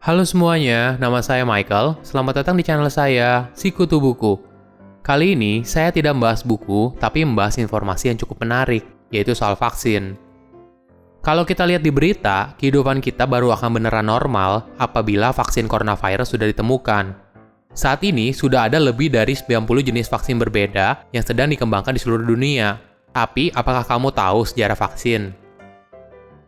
Halo semuanya, nama saya Michael. Selamat datang di channel saya, Sikutu Buku. Kali ini, saya tidak membahas buku, tapi membahas informasi yang cukup menarik, yaitu soal vaksin. Kalau kita lihat di berita, kehidupan kita baru akan beneran normal apabila vaksin coronavirus sudah ditemukan. Saat ini, sudah ada lebih dari 90 jenis vaksin berbeda yang sedang dikembangkan di seluruh dunia. Tapi, apakah kamu tahu sejarah vaksin?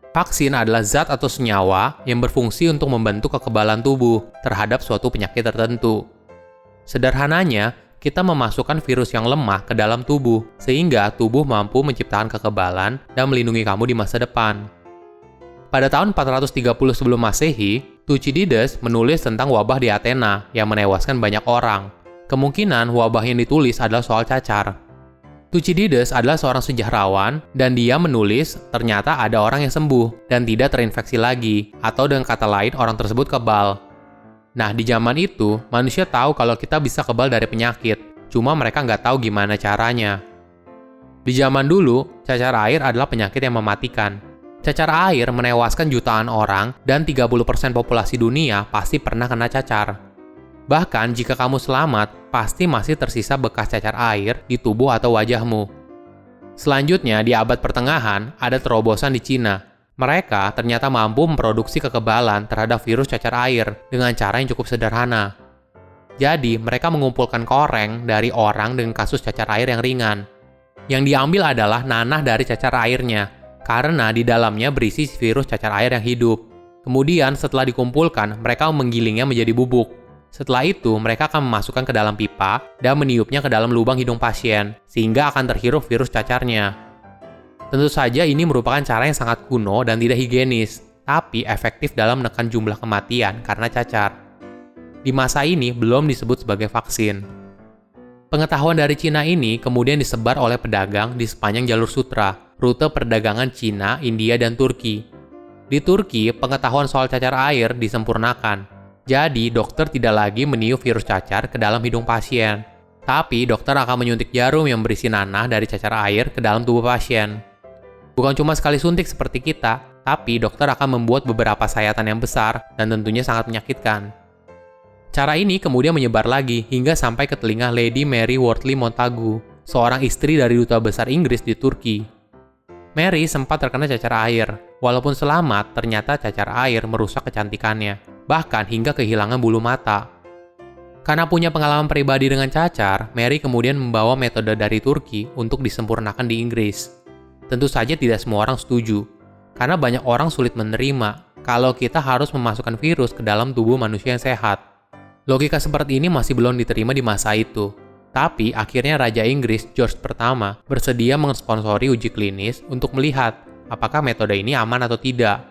Vaksin adalah zat atau senyawa yang berfungsi untuk membentuk kekebalan tubuh terhadap suatu penyakit tertentu. Sederhananya, kita memasukkan virus yang lemah ke dalam tubuh, sehingga tubuh mampu menciptakan kekebalan dan melindungi kamu di masa depan. Pada tahun 430 sebelum Masehi, Thucydides menulis tentang wabah di Athena yang menewaskan banyak orang. Kemungkinan wabah yang ditulis adalah soal cacar. Thucydides adalah seorang sejarawan, dan dia menulis ternyata ada orang yang sembuh dan tidak terinfeksi lagi, atau dengan kata lain orang tersebut kebal. Nah, di zaman itu, manusia tahu kalau kita bisa kebal dari penyakit, cuma mereka nggak tahu gimana caranya. Di zaman dulu, cacar air adalah penyakit yang mematikan. Cacar air menewaskan jutaan orang, dan 30% populasi dunia pasti pernah kena cacar. Bahkan jika kamu selamat, pasti masih tersisa bekas cacar air di tubuh atau wajahmu. Selanjutnya, di abad pertengahan, ada terobosan di Cina. Mereka ternyata mampu memproduksi kekebalan terhadap virus cacar air dengan cara yang cukup sederhana. Jadi, mereka mengumpulkan koreng dari orang dengan kasus cacar air yang ringan. Yang diambil adalah nanah dari cacar airnya, karena di dalamnya berisi virus cacar air yang hidup. Kemudian, setelah dikumpulkan, mereka menggilingnya menjadi bubuk. Setelah itu, mereka akan memasukkan ke dalam pipa dan meniupnya ke dalam lubang hidung pasien, sehingga akan terhirup virus cacarnya. Tentu saja ini merupakan cara yang sangat kuno dan tidak higienis, tapi efektif dalam menekan jumlah kematian karena cacar. Di masa ini, belum disebut sebagai vaksin. Pengetahuan dari Cina ini kemudian disebar oleh pedagang di sepanjang jalur sutra, rute perdagangan Cina, India, dan Turki. Di Turki, pengetahuan soal cacar air disempurnakan. Jadi, dokter tidak lagi meniup virus cacar ke dalam hidung pasien. Tapi, dokter akan menyuntik jarum yang berisi nanah dari cacar air ke dalam tubuh pasien. Bukan cuma sekali suntik seperti kita, tapi dokter akan membuat beberapa sayatan yang besar dan tentunya sangat menyakitkan. Cara ini kemudian menyebar lagi hingga sampai ke telinga Lady Mary Wortley Montagu, seorang istri dari duta besar Inggris di Turki. Mary sempat terkena cacar air. Walaupun selamat, ternyata cacar air merusak kecantikannya, bahkan hingga kehilangan bulu mata. Karena punya pengalaman pribadi dengan cacar, Mary kemudian membawa metode dari Turki untuk disempurnakan di Inggris. Tentu saja tidak semua orang setuju, karena banyak orang sulit menerima kalau kita harus memasukkan virus ke dalam tubuh manusia yang sehat. Logika seperti ini masih belum diterima di masa itu. Tapi akhirnya Raja Inggris George pertama bersedia mensponsori uji klinis untuk melihat apakah metode ini aman atau tidak.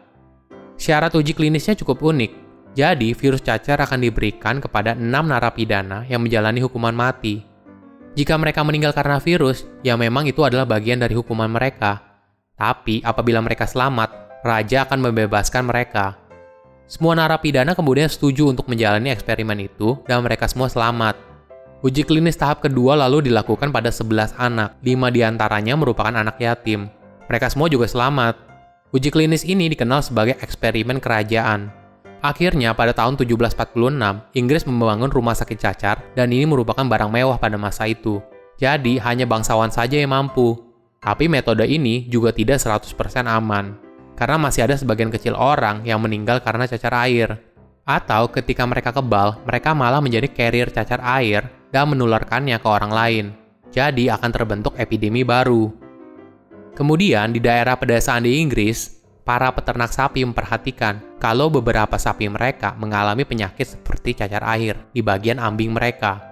Syarat uji klinisnya cukup unik. Jadi, virus cacar akan diberikan kepada 6 narapidana yang menjalani hukuman mati. Jika mereka meninggal karena virus, ya memang itu adalah bagian dari hukuman mereka. Tapi, apabila mereka selamat, Raja akan membebaskan mereka. Semua narapidana kemudian setuju untuk menjalani eksperimen itu, dan mereka semua selamat. Uji klinis tahap kedua lalu dilakukan pada 11 anak, 5 diantaranya merupakan anak yatim. Mereka semua juga selamat. Uji klinis ini dikenal sebagai eksperimen kerajaan. Akhirnya, pada tahun 1746, Inggris membangun rumah sakit cacar, dan ini merupakan barang mewah pada masa itu. Jadi, hanya bangsawan saja yang mampu. Tapi metode ini juga tidak 100% aman, karena masih ada sebagian kecil orang yang meninggal karena cacar air. Atau ketika mereka kebal, mereka malah menjadi carrier cacar air dan menularkannya ke orang lain. Jadi, akan terbentuk epidemi baru. Kemudian, di daerah pedesaan di Inggris, para peternak sapi memperhatikan kalau beberapa sapi mereka mengalami penyakit seperti cacar air di bagian ambing mereka.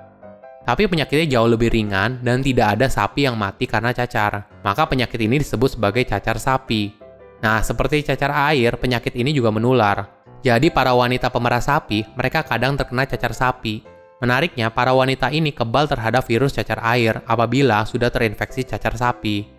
Tapi penyakitnya jauh lebih ringan dan tidak ada sapi yang mati karena cacar. Maka penyakit ini disebut sebagai cacar sapi. Nah, seperti cacar air, penyakit ini juga menular. Jadi, para wanita pemerah sapi, mereka kadang terkena cacar sapi. Menariknya, para wanita ini kebal terhadap virus cacar air apabila sudah terinfeksi cacar sapi.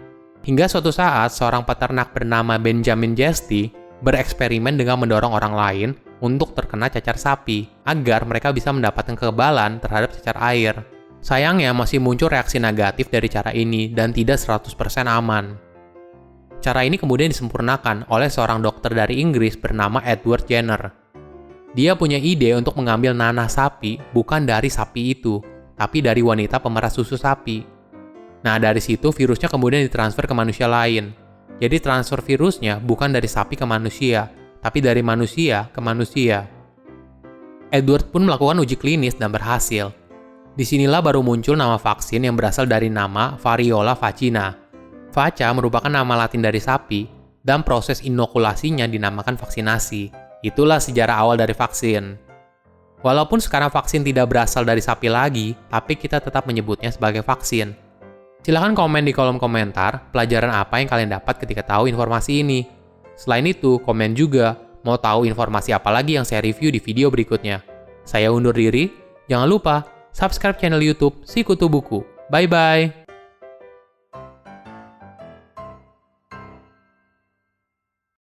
Hingga suatu saat, seorang peternak bernama Benjamin Jesty bereksperimen dengan mendorong orang lain untuk terkena cacar sapi, agar mereka bisa mendapatkan kekebalan terhadap cacar air. Sayangnya, masih muncul reaksi negatif dari cara ini dan tidak 100% aman. Cara ini kemudian disempurnakan oleh seorang dokter dari Inggris bernama Edward Jenner. Dia punya ide untuk mengambil nanah sapi bukan dari sapi itu, tapi dari wanita pemerah susu sapi. Nah, dari situ virusnya kemudian ditransfer ke manusia lain. Jadi transfer virusnya bukan dari sapi ke manusia, tapi dari manusia ke manusia. Edward pun melakukan uji klinis dan berhasil. Disinilah baru muncul nama vaksin yang berasal dari nama Variola vacina. Vaca merupakan nama Latin dari sapi, dan proses inokulasinya dinamakan vaksinasi. Itulah sejarah awal dari vaksin. Walaupun sekarang vaksin tidak berasal dari sapi lagi, tapi kita tetap menyebutnya sebagai vaksin. Silahkan komen di kolom komentar pelajaran apa yang kalian dapat ketika tahu informasi ini. Selain itu, komen juga mau tahu informasi apa lagi yang saya review di video berikutnya. Saya undur diri, jangan lupa subscribe channel YouTube Sikutu Buku. Bye-bye!